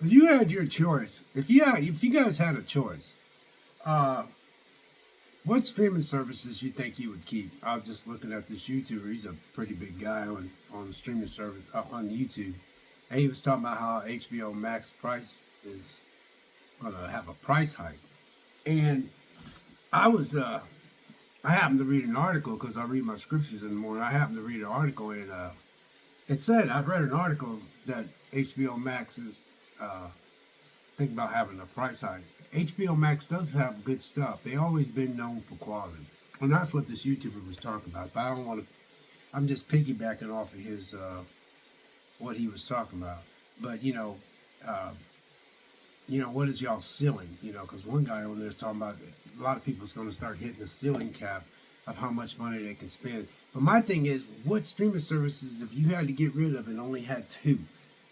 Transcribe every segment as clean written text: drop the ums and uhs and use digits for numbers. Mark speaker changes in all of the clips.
Speaker 1: If you had your choice, if you guys had a choice, uh, what streaming services you think you would keep? I was just looking at this YouTuber. He's a pretty big guy on the streaming service on YouTube, and he was talking about how HBO Max price is going to have a price hike. And I was I happened to read an article because I read my scriptures in the morning. I happened to read an article and it said I read an article that HBO Max is thinking about having a price hike. HBO Max does have good stuff. They always been known for quality, and that's what this YouTuber was talking about. But I don't want to. I'm just piggybacking off of his what he was talking about. But what is y'all ceiling? Because one guy on there is talking about a lot of people's going to start hitting the ceiling cap of how much money they can spend. But my thing is, what streaming services, if you had to get rid of and only had two,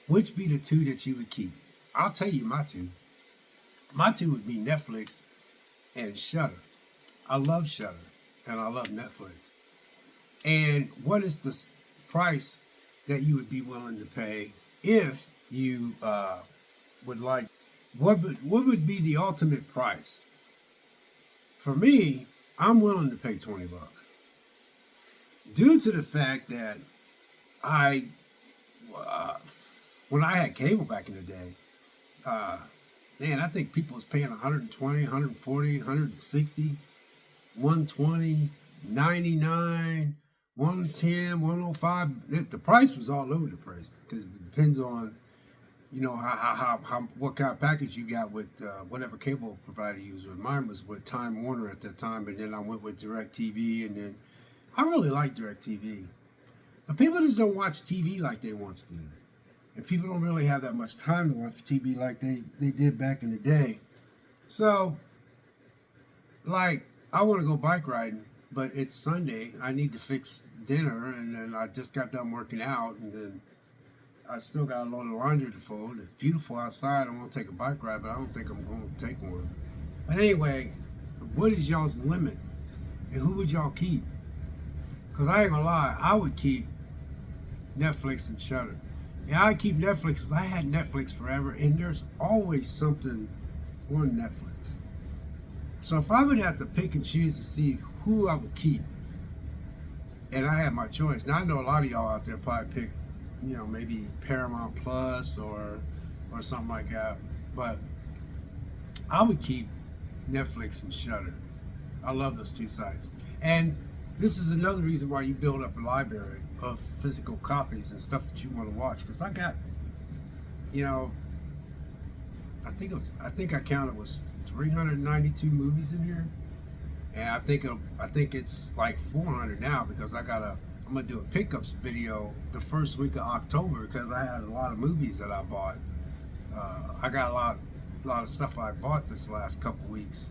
Speaker 1: which be the two that you would keep? I'll tell you my two. My two would be Netflix and Shudder. I love Shudder and I love Netflix. And what is the price that you would be willing to pay if you would like? What would be the ultimate price? For me, I'm willing to pay $20, due to the fact that I, when I had cable back in the day, man, I think people was paying 120, 140, 160, 120, 99, 110, 105. The price was all over the place because it depends on how what kind of package you got with whatever cable provider you was with. Mine was with Time Warner at that time, and then I went with DirecTV, and then I really like DirecTV. But people just don't watch TV like they once did. And people don't really have that much time to watch TV like they did back in the day. So, like, I want to go bike riding, but it's Sunday. I need to fix dinner, and then I just got done working out, and then I still got a load of laundry to fold. It's beautiful outside. I want to take a bike ride, but I don't think I'm going to take one. But anyway, what is y'all's limit? And who would y'all keep? Because I ain't going to lie, I would keep Netflix and Shudder. Yeah, I keep Netflix because I had Netflix forever, and there's always something on Netflix. So if I would have to pick and choose to see who I would keep, and I had my choice. Now I know a lot of y'all out there probably pick, maybe Paramount Plus or something like that. But I would keep Netflix and Shudder. I love those two sites. And this is another reason why you build up a library of physical copies and stuff that you want to watch. Because I got, I think I counted was 392 movies in here, and I think it's like 400 now because I'm gonna do a pickups video the first week of October because I had a lot of movies that I bought. I got a lot of stuff I bought this last couple weeks,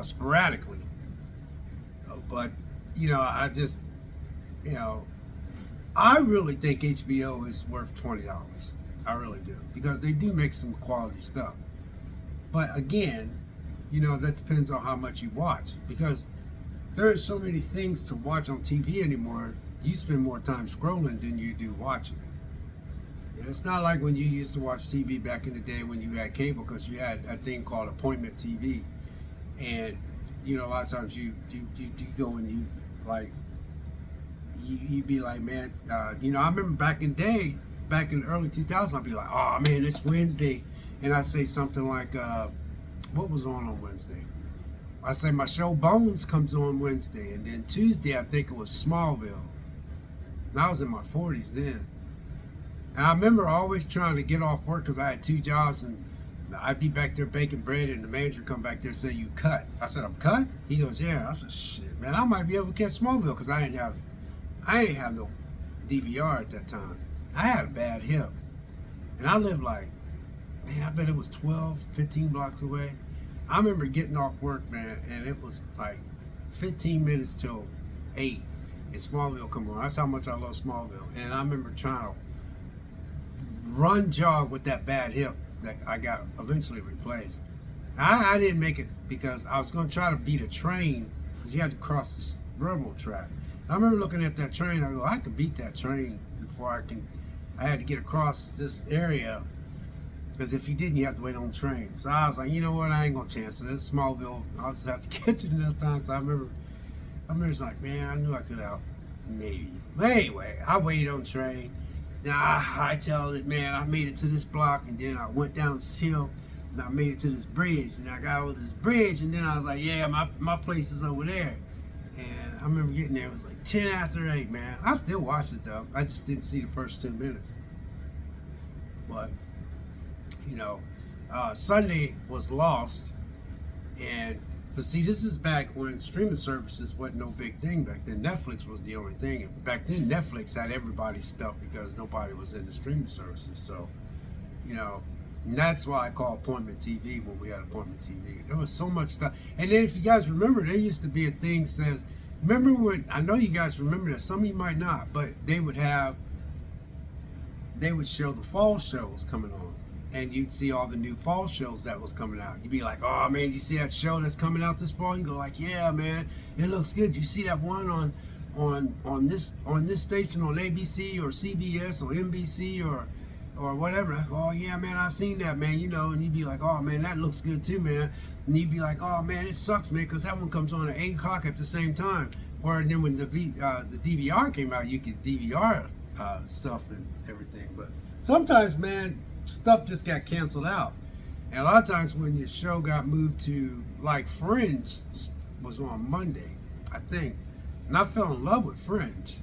Speaker 1: sporadically. But I just, I really think HBO is worth $20. I really do, because they do make some quality stuff. But again, that depends on how much you watch, because there are so many things to watch on TV anymore. You spend more time scrolling than you do watching. And it's not like when you used to watch TV back in the day when you had cable, because you had a thing called appointment TV. And a lot of times you go and you like, you'd be like, man, I remember back in the early 2000s, I'd be like, oh man, it's Wednesday. And I'd say something like, what was on Wednesday? I say my show Bones comes on Wednesday. And then Tuesday, I think it was Smallville. And I was in my 40s then. And I remember always trying to get off work because I had two jobs, and I'd be back there baking bread, and the manager come back there and say, you cut. I said, I'm cut? He goes, yeah. I said, shit, man, I might be able to catch Smallville, because I ain't have no DVR at that time. I had a bad hip. And I lived like, man, I bet it was 12, 15 blocks away. I remember getting off work, man, and it was like 15 minutes till 8, and Smallville come on. That's how much I love Smallville. And I remember trying to jog with that bad hip that I got eventually replaced. I didn't make it because I was going to try to beat a train, because you had to cross this railroad track. I remember looking at that train, I go, I could beat that train before I had to get across this area Because if you didn't, you have to wait on the train. So I was like, you know what, I ain't gonna chance it. It's Smallville. I'll just have to catch it another time. So I remember it's like, man, I knew I could have maybe. But anyway, I waited on the train. Then I tell it, man, I made it to this block, and then I went down this hill, and I made it to this bridge, and I got over this bridge, and then I was like, yeah, my place is over there. And I remember getting there, it was like 10 after 8, man. I still watched it though. I just didn't see the first 10 minutes. But, you know, Sunday was Lost, and but see, this is back when streaming services wasn't no big thing back then. Netflix was the only thing. And back then, Netflix had everybody's stuff because nobody was in the streaming services. So, you know, and that's why I call Appointment TV when we had Appointment TV. There was so much stuff. And then if you guys remember, there used to be a thing says, remember when, I know you guys remember that, some of you might not, but they would show the fall shows coming on. And you'd see all the new fall shows that was coming out. You'd be like, oh man, you see that show that's coming out this fall? You go like, yeah man, it looks good. You see that one on this station on ABC or CBS or NBC or whatever? Like, oh yeah man, I seen that, man, you know. And you'd be like, oh man, that looks good too, man. And you'd be like, oh man, it sucks, man, because that one comes on at 8 o'clock at the same time. Or then when the DVR came out, you could DVR stuff and everything. But sometimes, man, stuff just got canceled out. And a lot of times when your show got moved to, like, Fringe was on Monday, I think. And I fell in love with Fringe.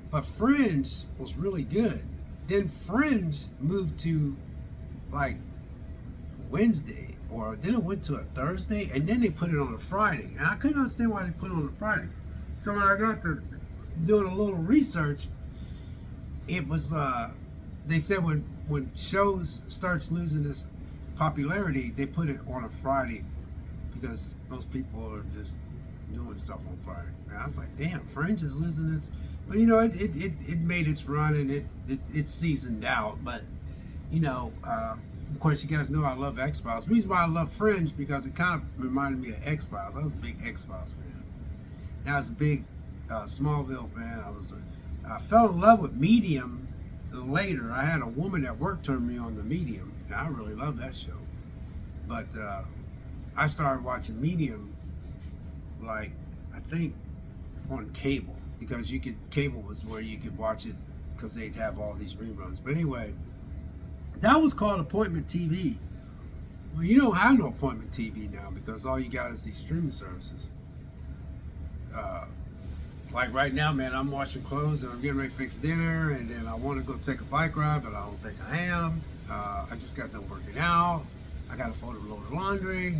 Speaker 1: But Fringe was really good. Then Fringe moved to, like, Wednesday. Or then it went to a Thursday. And then they put it on a Friday. And I couldn't understand why they put it on a Friday. So when I got to doing a little research, it was, they said when shows starts losing this popularity, they put it on a Friday because most people are just doing stuff on Friday. And I was like, damn, Fringe is losing its, but you know, it made its run, and it seasoned out. But you know, of course, you guys know I love X-Files. The reason why I love Fringe because it kind of reminded me of X-Files. I was a big X-Files fan. And I was a big Smallville fan. I fell in love with Medium later. I had a woman at work turn me on to Medium, and I really love that show. But I started watching Medium, like, I think on cable, because cable was where you could watch it because they'd have all these reruns. But anyway, that was called Appointment TV. Well, you don't have no Appointment TV now because all you got is these streaming services. Like right now, man, I'm washing clothes and I'm getting ready to fix dinner, and then I want to go take a bike ride, but I don't think I am. I just got done working out. I got a photo load of laundry.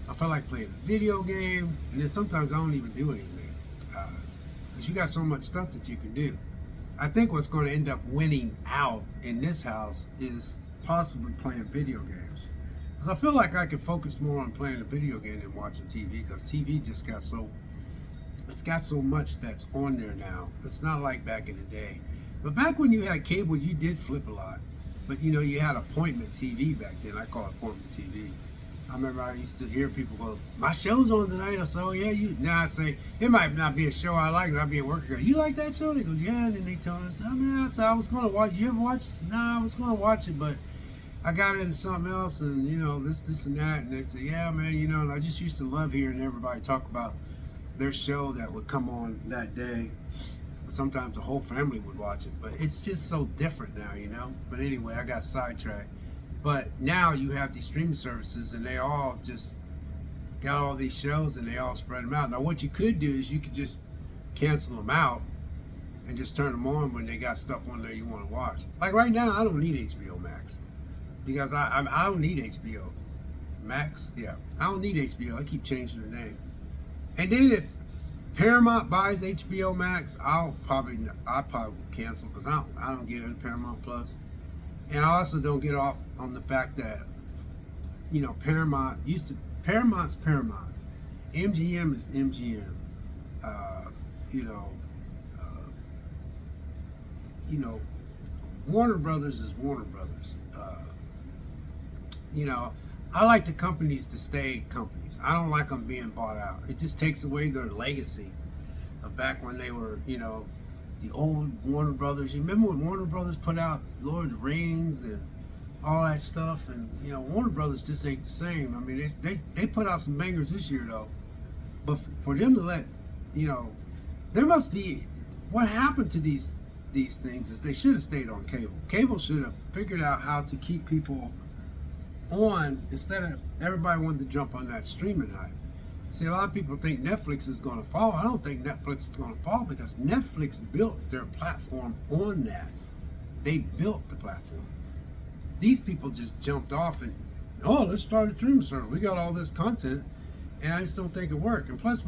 Speaker 1: I feel like playing a video game, and then sometimes I don't even do anything because you got so much stuff that you can do. I think what's going to end up winning out in this house is possibly playing video games, because I feel like I can focus more on playing a video game than watching TV, because TV just got it's got so much that's on there now. It's not like back in the day. But back when you had cable, you did flip a lot. But you know, you had Appointment TV back then. I call it Appointment TV. I remember I used to hear people go, my show's on tonight. I said, oh yeah, you. Now I say, it might not be a show I like, but I'd be at work. I go, you like that show? They go, yeah. And then they tell us, I said, I was going to watch. You ever watch? Nah, I was going to watch it, but I got into something else, and you know, this and that. And they say, yeah, man, you know, and I just used to love hearing everybody talk about their show that would come on that day. Sometimes the whole family would watch it, but it's just so different now, you know. But anyway, I got sidetracked. But now you have these streaming services, and they all just got all these shows, and they all spread them out. Now what you could do is you could just cancel them out and just turn them on when they got stuff on there you want to watch. Like right now, I don't need HBO Max because I don't need HBO Max. Yeah, I don't need HBO. I keep changing the name. And then if Paramount buys HBO Max, I probably will cancel, because I don't get into Paramount Plus. And I also don't get off on the fact that, you know, Paramount's Paramount. MGM is MGM. You know, Warner Brothers is Warner Brothers. You know, I like the companies to stay companies. I don't like them being bought out. It just takes away their legacy of back when they were, you know, the old Warner Brothers. You remember when Warner Brothers put out Lord of the Rings and all that stuff. And Warner Brothers just ain't the same. I mean, they put out some bangers this year though, but for them to let you know, there must be what happened to these things is they should have stayed on cable. Cable should have figured out how to keep people on instead of everybody wanted to jump on that streaming hype. See, a lot of people think Netflix is going to fall. I don't think Netflix is going to fall because Netflix built their platform on that. They built the platform. These people just jumped off and, oh, let's start a streaming service. We got all this content, and I just don't think it worked. And plus,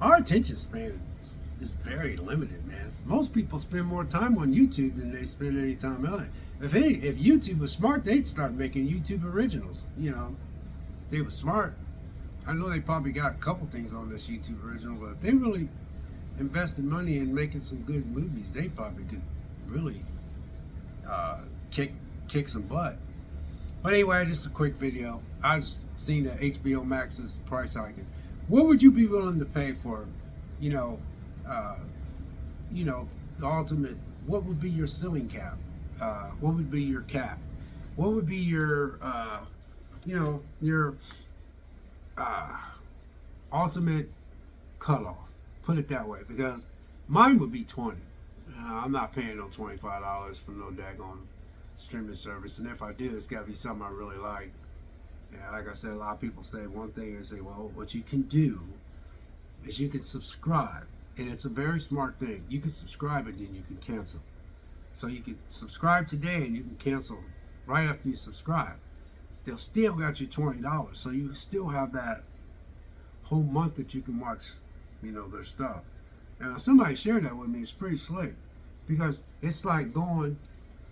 Speaker 1: our attention span is very limited, man. Most people spend more time on YouTube than they spend any time else. If YouTube was smart, they'd start making YouTube originals. They were smart. I know they probably got a couple things on this YouTube original, but if they really invested money in making some good movies, they probably could really kick some butt. But anyway, just a quick video. I just seen that HBO Max's price hiking. What would you be willing to pay for, the ultimate? What would be your ceiling cap? What would be your cap? What would be your, your ultimate cutoff? Put it that way, because mine would be 20. I'm not paying no $25 for no daggone streaming service, and if I do, it's got to be something I really like. Yeah, like I said, a lot of people say one thing and say, well, what you can do is you can subscribe, and it's a very smart thing. You can subscribe and then you can cancel. So you can subscribe today and you can cancel right after you subscribe. They'll still got you $20, so you still have that whole month that you can watch, their stuff. And somebody shared that with me. It's pretty slick, because it's like going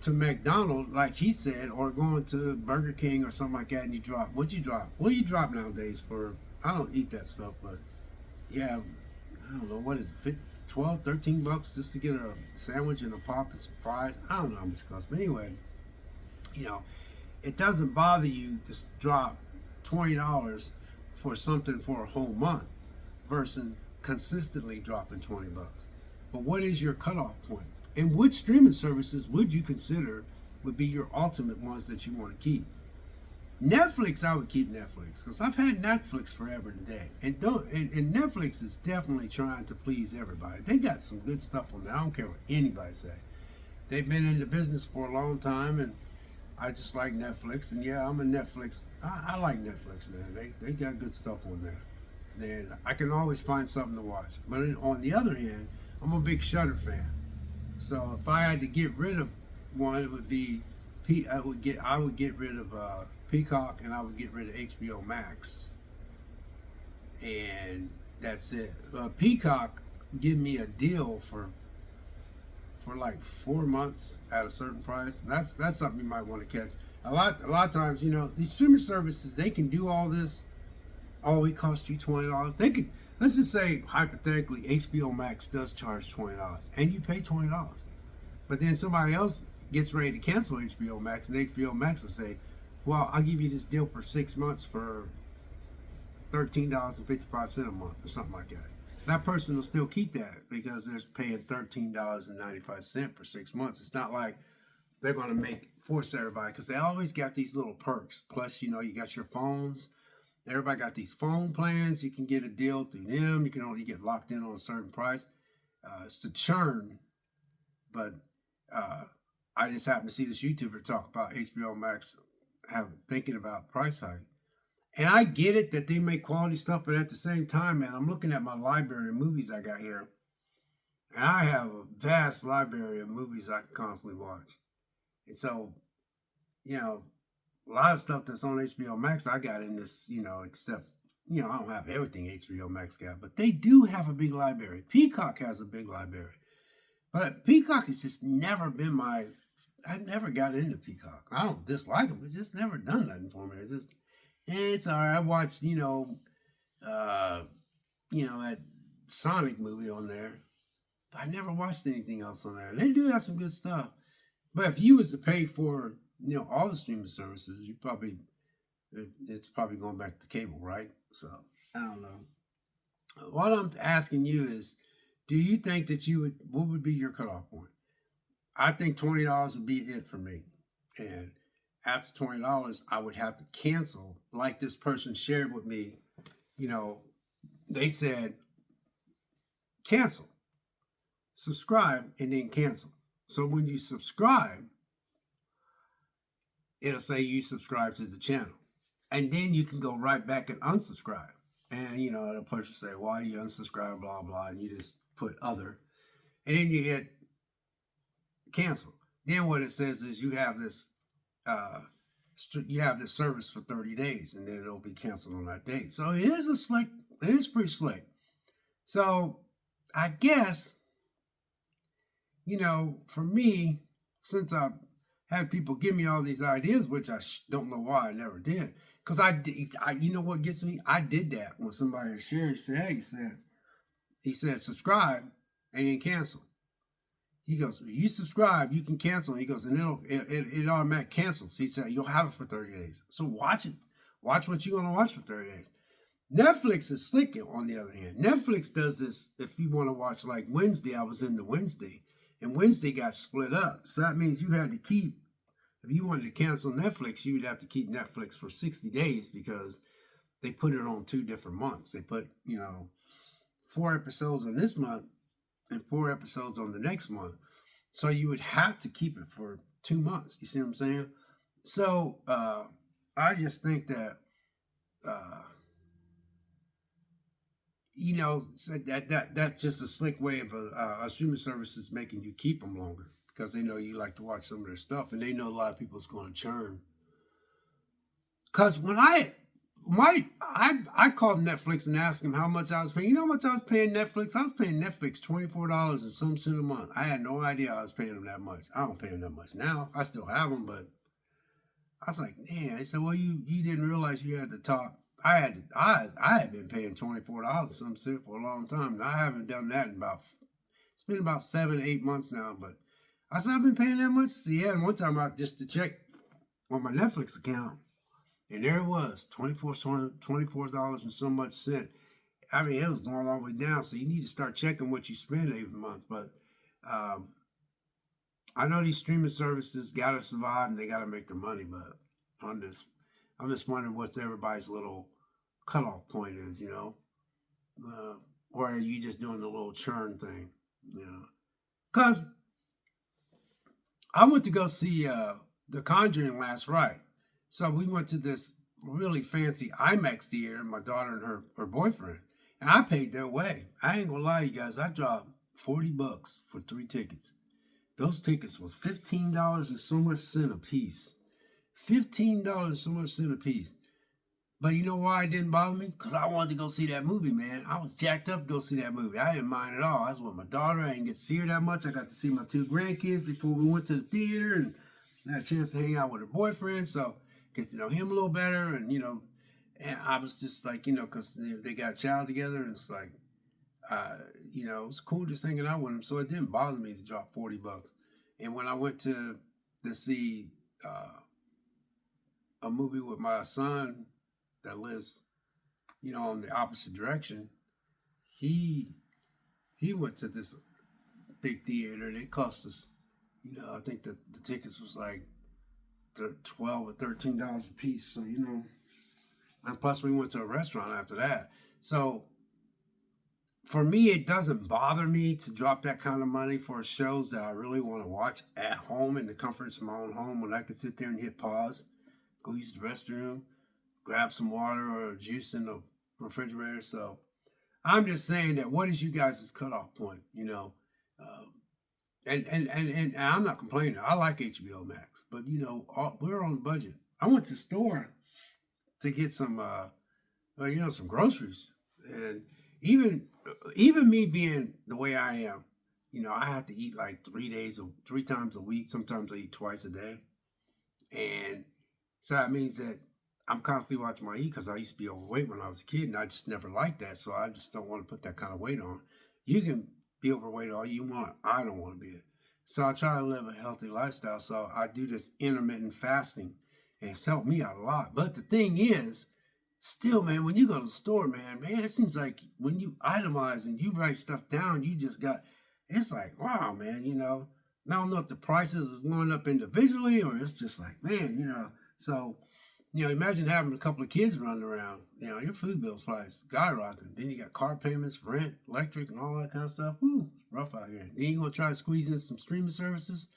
Speaker 1: to McDonald's, like he said, or going to Burger King or something like that, and you drop. What do you drop nowadays for? I don't eat that stuff, but yeah, I don't know, what is it, 12, 13 bucks just to get a sandwich and a pop and some fries? I don't know how much it costs, but anyway, it doesn't bother you to drop $20 for something for a whole month versus consistently dropping 20 bucks. But what is your cutoff point? And which streaming services would you consider would be your ultimate ones that you want to keep? Netflix, I would keep Netflix, because I've had Netflix forever and a day. And Netflix is definitely trying to please everybody. They got some good stuff on there. I don't care what anybody say. They've been in the business for a long time, and I just like Netflix. And yeah, I'm a Netflix. I like Netflix, man. They got good stuff on there. And I can always find something to watch. But on the other hand, I'm a big Shudder fan. So if I had to get rid of one, it would be I would get rid of Peacock, and I would get rid of HBO Max, and that's it. Peacock give me a deal for like 4 months at a certain price. That's something you might want to catch. A lot of times, these streaming services, they can do all this. Oh, it costs you $20. They could, let's just say hypothetically, HBO Max does charge $20, and you pay $20. But then somebody else gets ready to cancel HBO Max, and HBO Max will say, well, I'll give you this deal for 6 months for $13.55 a month or something like that. That person will still keep that because they're paying $13.95 for 6 months. It's not like they're going to force everybody, because they always got these little perks. Plus, you got your phones. Everybody got these phone plans. You can get a deal through them. You can only get locked in on a certain price. It's the churn. But I just happened to see this YouTuber talk about HBO Max thinking about price hike. And I get it that they make quality stuff, but at the same time, man, I'm looking at my library of movies I got here. And I have a vast library of movies I can constantly watch. And so, a lot of stuff that's on HBO Max, I got in this, except, I don't have everything HBO Max got, but they do have a big library. Peacock has a big library. But Peacock has just never been I never got into Peacock. I don't dislike them. It's just never done nothing for me. It's all right. I watched, that Sonic movie on there. But I never watched anything else on there. They do have some good stuff. But if you was to pay for, all the streaming services, it's probably going back to cable, right? So, I don't know. What I'm asking you is, do you think that what would be your cutoff point? I think $20 would be it for me. And after $20, I would have to cancel. Like this person shared with me, you know, they said cancel, subscribe, and then cancel. So when you subscribe, it'll say you subscribe to the channel. And then you can go right back and unsubscribe. And, the person say, why you unsubscribe, blah, blah. And you just put other. And then you hit cancel. Then what it says is you have this service for 30 days, and then it'll be canceled on that date. So it is pretty slick. So I guess, for me, since I've had people give me all these ideas, which I don't know why I never did. Because you know what gets me? I did that when somebody shared. He said, subscribe and then cancel. He goes, you subscribe, you can cancel. He goes, and it automatic cancels. He said, you'll have it for 30 days. So watch it. Watch what you're going to watch for 30 days. Netflix is slick on the other hand. Netflix does this if you want to watch like Wednesday. I was into Wednesday, and Wednesday got split up. So that means you had to keep, if you wanted to cancel Netflix, you would have to keep Netflix for 60 days because they put it on 2 different months. They put, 4 episodes on this month and 4 episodes on the next month. So you would have to keep it for 2 months. You see what I'm saying? So I just think that, that's just a slick way of a streaming services making you keep them longer because they know you like to watch some of their stuff and they know a lot of people's going to churn. Because when I called Netflix and asked them how much I was paying. You know how much I was paying Netflix? I was paying Netflix $24 and some cent a month. I had no idea I was paying them that much. I don't pay them that much now. I still have them, but I was like, man. They said, well, you didn't realize you had to talk. I had been paying $24 and some cent for a long time. I haven't done that it's been about 7-8 months now. But I said, I've been paying that much. So yeah, and one time just to check on my Netflix account. And there it was, $24 and so much cent. I mean, it was going all the way down. So you need to start checking what you spend every month. But I know these streaming services got to survive and they got to make their money. But I'm just wondering what everybody's little cutoff point is, or are you just doing the little churn thing, Because I went to go see The Conjuring last night. So we went to this really fancy IMAX theater, my daughter and her boyfriend, and I paid their way. I ain't gonna lie, you guys, I dropped $40 for 3 tickets. Those tickets was $15 and so much cent a piece. $15 and so much cent a piece. But you know why it didn't bother me? Because I wanted to go see that movie, man. I was jacked up to go see that movie. I didn't mind at all. I was with my daughter. I didn't get to see her that much. I got to see my 2 grandkids before we went to the theater, and I had a chance to hang out with her boyfriend. So get to know him a little better, and and I was just like, because they got a child together, and it's like, it was cool just hanging out with him, so it didn't bother me to drop $40. And when I went to see a movie with my son that lives, on the opposite direction, he went to this big theater, and it cost us, I think the tickets was like $12 or $13 a piece. So, and plus we went to a restaurant after that. So for me, it doesn't bother me to drop that kind of money for shows that I really want to watch at home in the comforts of my own home when I can sit there and hit pause, go use the restroom, grab some water or juice in the refrigerator. So I'm just saying that what is you guys' cutoff point, And I'm not complaining. I like HBO Max, but we're on a budget. I went to the store to get some, some groceries, and even me being the way I am, I have to eat like 3 times a week. Sometimes I eat twice a day, and so that means that I'm constantly watching my eat because I used to be overweight when I was a kid, and I just never liked that. So I just don't want to put that kind of weight on. You can be overweight all you want. I don't want to be it. So I try to live a healthy lifestyle. So I do this intermittent fasting, and it's helped me out a lot. But the thing is, still, man, when you go to the store, man, it seems like when you itemize and you write stuff down, it's like, wow, man, I don't know if the prices is going up individually or it's just like, man, so, imagine having a couple of kids running around. Your food bill's probably skyrocketing. Then you got car payments, rent, electric, and all that kind of stuff. Woo, rough out here. Then you're going to try to squeeze in some streaming services.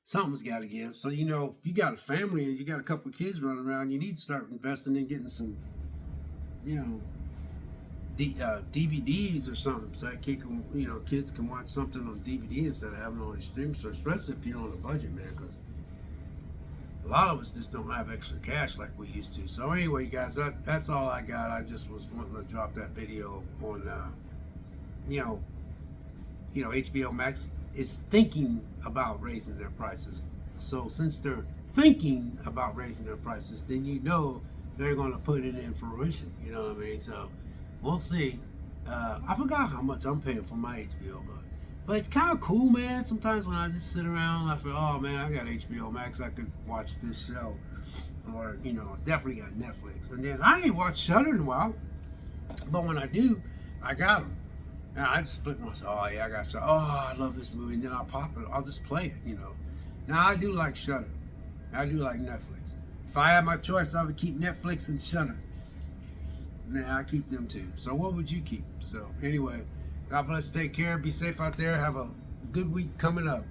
Speaker 1: Something's got to give. So, if you got a family and you got a couple of kids running around, you need to start investing in getting some, DVDs or something, so that kids can watch something on DVD instead of having it on a streaming service, especially if you're on a budget, man, because a lot of us just don't have extra cash like we used to. So anyway, guys, that's all I got. I just was wanting to drop that video on, HBO Max is thinking about raising their prices. So since they're thinking about raising their prices, then they're going to put it in fruition. You know what I mean? So we'll see. I forgot how much I'm paying for my HBO, but it's kind of cool, man. Sometimes when I just sit around, I feel, oh man, I got HBO Max. I could watch this show, or definitely got Netflix. And then I ain't watched Shudder in a while, but when I do, I got them. And I just flip myself. Oh yeah, I got Shudder. Oh, I love this movie. And then I'll pop it. I'll just play it. Now I do like Shudder. I do like Netflix. If I had my choice, I would keep Netflix and Shudder. Nah, I keep them too. So what would you keep? So anyway, God bless, take care, be safe out there, have a good week coming up.